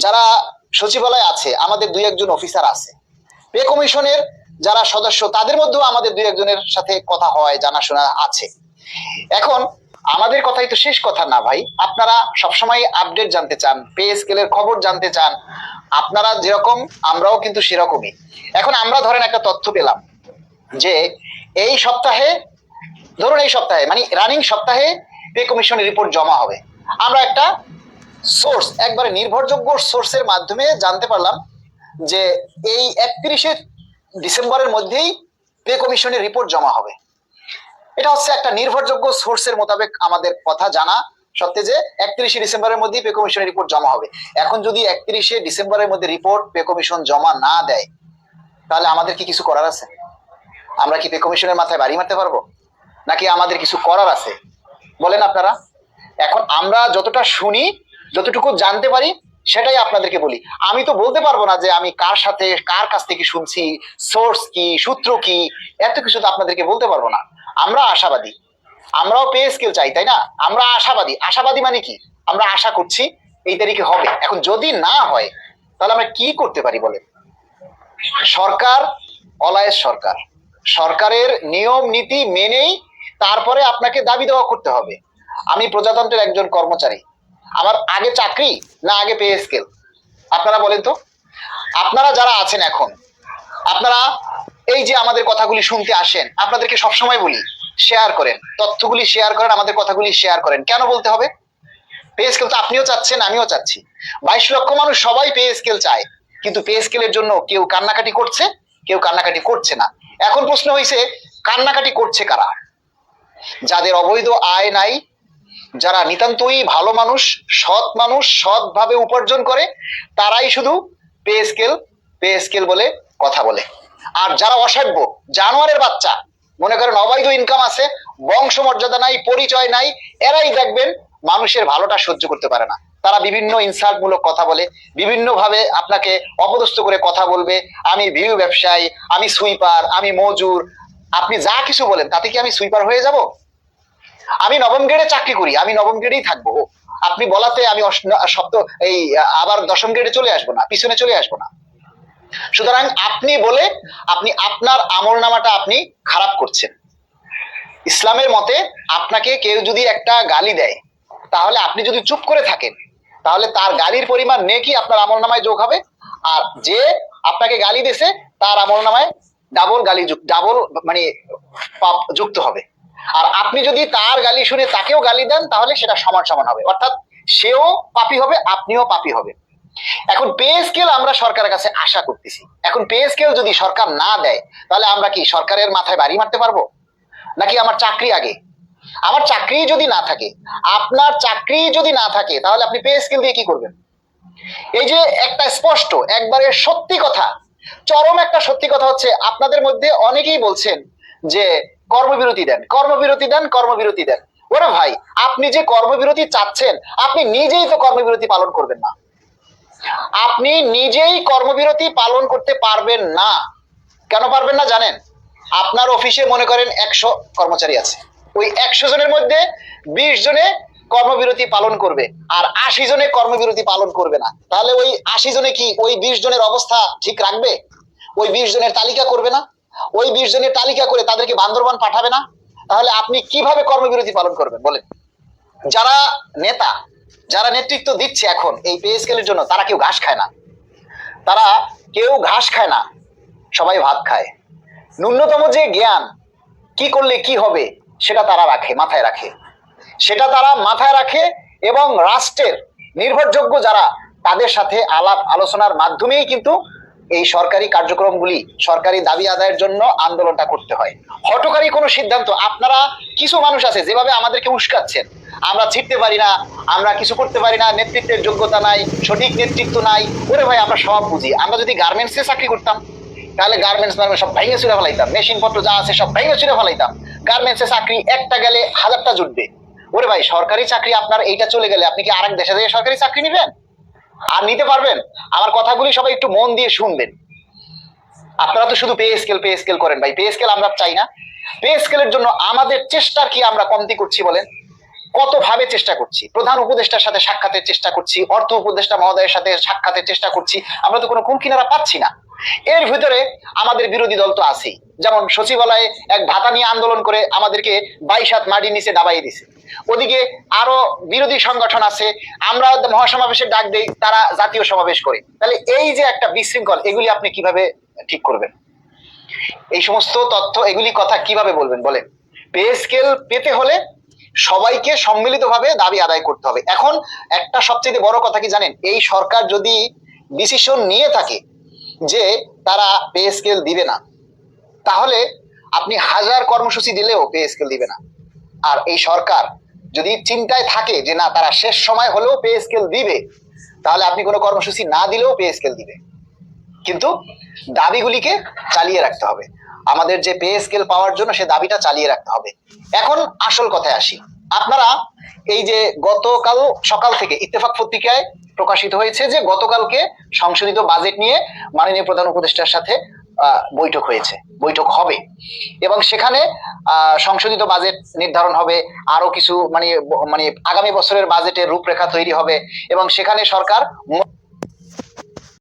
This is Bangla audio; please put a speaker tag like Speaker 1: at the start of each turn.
Speaker 1: যারা সচিবালয় আছে, আমাদের দুই একজন অফিসার আছে, পে কমিশনের যারা সদস্য তাদের মধ্যেও আমাদের দুই একজনের সাথে কথা হয়, জানাশোনা আছে। এখন আমাদের কথাই তো শেষ কথা না ভাই, আপনারা সবসময় আপডেট জানতে চান, পে স্কেলের খবর জানতে চান, আপনারা যেরকম আমরাও কিন্তু সেরকমই। এখন আমরা ধরেন একটা তথ্য পেলাম যে এই সপ্তাহে, ধরুন এই সপ্তাহে মানে রানিং সপ্তাহে পে কমিশনের রিপোর্ট জমা হবে। আমরা একটা সোর্স, একবারে নির্ভরযোগ্য সোর্সের মাধ্যমে জানতে পারলাম যে এই 31শে ডিসেম্বরের মধ্যেই পে কমিশনের রিপোর্ট জমা হবে। এটা হচ্ছে একটা নির্ভরযোগ্য সোর্সের মোতাবেক আমাদের কথা জানা সত্ত্বে যে 31শে ডিসেম্বরের মধ্যেই পে কমিশনের রিপোর্ট জমা হবে। এখন যদি 31শে ডিসেম্বরের মধ্যে রিপোর্ট পে কমিশন জমা না দেয়, তাহলে আমাদের কি কিছু করার আছে? আমরা কি পে কমিশনের মাথায় বাড়ি মারতে পারবো, নাকি আমাদের কিছু করার আছে বলেন আপনারা? এখন আমরা যতটা শুনি, যতটুকু জানতে পারি সেটাই আপনাদেরকে বলি। আমি তো বলতে পারবো না যে আমি কার সাথে কার কাছ থেকে শুনছি, সোর্স কি, সূত্র কি, এত কিছু তো আপনাদেরকে বলতে পারবো না। আমরা আশাবাদী, আমরাও পে স্কেল চাই, তাই না? আমরা আশাবাদী। আশাবাদী মানে কি? আমরা আশা করছি এই তারিখে হবে। এখন যদি না হয় তাহলে আমরা কি করতে পারি বলেন? সরকার অলায়েস সরকার, সরকারের নিয়ম নীতি মেনেই তারপরে আপনাকে দাবি দেওয়া করতে হবে। আমি প্রজাতন্ত্রের একজন কর্মচারী, আমার আগে চাকরি না আগে পে স্কেল? আপনারা বলেন তো। আপনারা যারা আছেন এখন, আপনারা এই যে আমাদের কথাগুলি শুনতে আসেন, আপনাদেরকে সবসময় বলি শেয়ার করেন, তথ্যগুলি শেয়ার করেন, আমাদের কথাগুলি শেয়ার করেন। কেন বলতে হবে? পে স্কেল তো আপনিও চাচ্ছেন, আমিও চাচ্ছি। 22 লক্ষ মানুষ সবাই পে স্কেল চায়, কিন্তু পে স্কেলের জন্য কেউ কান্নাকাটি করছে, কেউ কান্নাকাটি করছে না। এখন প্রশ্ন হয়েছে কান্নাকাটি করছে কারা? যাদের অবৈধ আয় নাই, যারা নিতান্তই ভালো মানুষ, সৎ মানুষ, সৎভাবে উপার্জন করে, তারাই শুধু পে স্কেল পে স্কেল বলে কথা বলে। আর যারা অসভ্য জানোয়ারের বাচ্চা, মনে করেন অবৈধ ইনকাম আছে, বংশ মর্যাদা নাই, পরিচয় নাই, এরাই দেখবেন মানুষের ভালোটা সহ্য করতে পারে না। তারা বিভিন্ন ইনসাল্ট মূলক কথা বলে, বিভিন্ন ভাবে আপনাকে অপদস্থ করে কথা বলবে। আমি ভিউ ব্যবসায়ী, আমি সুইপার, আমি মজুর। আপনি যা কিছু বলেন তাতে কি আমি সুইপার হয়ে যাব? আমি নবম গ্রেডে চাকরি করি, আমি নবম গ্রেডেই থাকবো। আপনি বলাতে আমি সপ্তাহ এই আবার দশম গ্রেডে চলে আসবো না, পিছনে চলে আসবো না। সুতরাং আপনি বলে আপনি আপনার আমল নামাটা আপনি খারাপ করছেন। ইসলামের মতে আপনাকে কেউ যদি একটা গালি দেয়, তাহলে আপনি যদি চুপ করে থাকেন, তাহলে তার গালির পরিমাণ নেকি আপনার আমল নামায় যোগ হবে। আর যে আপনাকে গালি দিয়েছে তার আমল নামায় ডাবল গালি, ডাবল মানে পাপ যুক্ত হবে। আর আপনি যদি তার গালি শুনে তাকেও গালি দেন, তাহলে সেটা সমান সমান হবে, অর্থাৎ সেও পাপী হবে, আপনিও পাপী হবে। এখন পে স্কেল আমরা সরকারের কাছে আশা করতেছি। এখন পে স্কেল যদি সরকার না দেয়, তাহলে আমরা কি সরকারের মাথায় বাড়ি মারতে পারবো, নাকি আমার চাকরি আগে? আমার চাকরি যদি না থাকে, আপনার চাকরি যদি না থাকে, তাহলে আপনি পে স্কেল দিয়ে কি করবেন? এই যে একটা স্পষ্ট একবারে সত্যি কথা, চরম একটা সত্যি কথা হচ্ছে, আপনাদের মধ্যে অনেকেই বলছেন যে কর্মবিরতি দেন, কর্মবিরতি দেন, কর্মবিরতি দেন। ওরে ভাই, আপনি যে কর্মবিরতি চাচ্ছেন, আপনি নিজেই তো কর্মবিরতি পালন করবেন না। আপনি নিজেই কর্মবিরতি পালন করতে পারবেন না। কেন পারবেন না জানেন? আপনার অফিসে মনে করেন 100 কর্মচারী আছে, ওই 100 জনের মধ্যে 20 জনে কর্মবিরতি পালন করবে, আর 80 জনে কর্মবিরতি পালন করবে না। তাহলে ওই 80 জনে কি ওই 20 জনের অবস্থা ঠিক রাখবে? ওই 20 জনের তালিকা করবে না? ওই 20 জনের তালিকা করে তাদেরকে বান্দরবান পাঠাবে না? তাহলে আপনি কিভাবে কর্মবিরতি পালন করবেন বলেন? যারা নেতা, যারা নেতৃত্ব দিচ্ছে এখন এই পে স্কেলের জন্য, তারা কেউ ঘাস খায় না, তারা কেউ ঘাস খায় না, সবাই ভাত খায়। ন্যূনতম যে জ্ঞান কি করলে কি হবে সেটা তারা রাখে, মাথায় রাখে, সেটা তারা মাথায় রাখে। এবং রাষ্ট্রের নির্ভরযোগ্য যারা, তাদের সাথে আলাপ আলোচনার মাধ্যমেই কিন্তু এই সরকারি কার্যক্রমগুলি, সরকারি দাবি আদায়ের জন্য আন্দোলনটা করতে হয়। হঠকারী কোনো সিদ্ধান্ত, আপনারা কিছু মানুষ আছে যেভাবে আমাদেরকে উস্কাচ্ছেন, আমরা ছিটতে পারি না, আমরা কিছু করতে পারি না, নেতৃত্বের যোগ্যতা নাই, সঠিক নেতৃত্ব নাই। ওরে ভাই, আমরা সব বুঝি। আমরা যদি গার্মেন্টসে চাকরি করতাম, তাহলে গার্মেন্টস সব ভেঙে চুরে ফেলাইতাম, মেশিন পত্র যা আছে সব ভেঙে চুরে ফেলাইতাম। গার্মেন্টসে চাকরি একটা গেলে হাজারটা জুটবে। ওরে ভাই, সরকারি চাকরি আপনার এইটা চলে গেলে আপনি কি আরেক দেশে যেয়ে সরকারি চাকরি নিবেন? আর নিতে পারবেন? আমার কথাগুলি সবাই একটু মন দিয়ে শুনবেন। আপনারা তো শুধু পে স্কেল পে স্কেল করেন ভাই, পে স্কেল আমরা চাই না। পে স্কেলের জন্য আমাদের চেষ্টার কি আমরা কমতি করছি বলেন? কত ভাবে চেষ্টা করছি, প্রধান উপদেষ্টার সাথে সাক্ষাতের চেষ্টা করছি, অর্থ উপদেষ্টা মহোদয়ের সাথে সাক্ষাতের চেষ্টা করছি, আমরা তো কোনো কুল কিনারা পাচ্ছি না। এর ভিতরে আমাদের বিরোধী দল তো আছেই, যেমন সচিবালয়ে এক ভাতা নিয়ে আন্দোলন করে আমাদেরকে 22 হাত মাটির নিচে দাবাই দিছে। ওদিকে আরো বিরোধী সংগঠন আছে, আমরা মহাসমাবেশের ডাক দেই, তারা জাতীয় সমাবেশ করে। তাহলে এই যে একটা বিশৃঙ্খল, এগুলি আপনি কিভাবে ঠিক করবেন? এই সমস্ত তথ্য, এগুলি কথা কিভাবে বলবেন বলেন? পে স্কেল পেতে হলে সবাইকে সম্মিলিতভাবে দাবি আদায় করতে হবে। এখন একটা সবচেয়ে বড় কথা কি জানেন, এই সরকার যদি ডিসিশন নিয়ে থাকে যে তারা পে স্কেল দিবে না, তাহলে আপনি হাজার কর্মসূচি দিলেও পে স্কেল দিবে না। আর এই সরকার যদি চিন্তায় থাকে যে না তারা শেষ সময় হলেও পে স্কেল দিবে, তাহলে আপনি কোনো কর্মসূচি না দিলেও পে স্কেল দিবে। কিন্তু দাবিগুলিকে চালিয়ে রাখতে হবে। আমাদের যে পে স্কেল পাওয়ার জন্য সে দাবিটা চালিয়ে রাখতে হবে। এখন আসল কথায় আসি, আপনারা এই যে গতকাল সকাল থেকে ইত্তেফাক পত্রিকায় প্রকাশিত হয়েছে যে গতকালকে সংশোধিত বাজেট নিয়ে মাননীয় প্রধান উপদেষ্টার সাথে বৈঠক হয়েছে, বৈঠক হবে, এবং সেখানে সংশোধিত বাজেট নির্ধারণ হবে, আরো কিছু মানে আগামী বছরের বাজেটের রূপরেখা তৈরি হবে, এবং সেখানে সরকার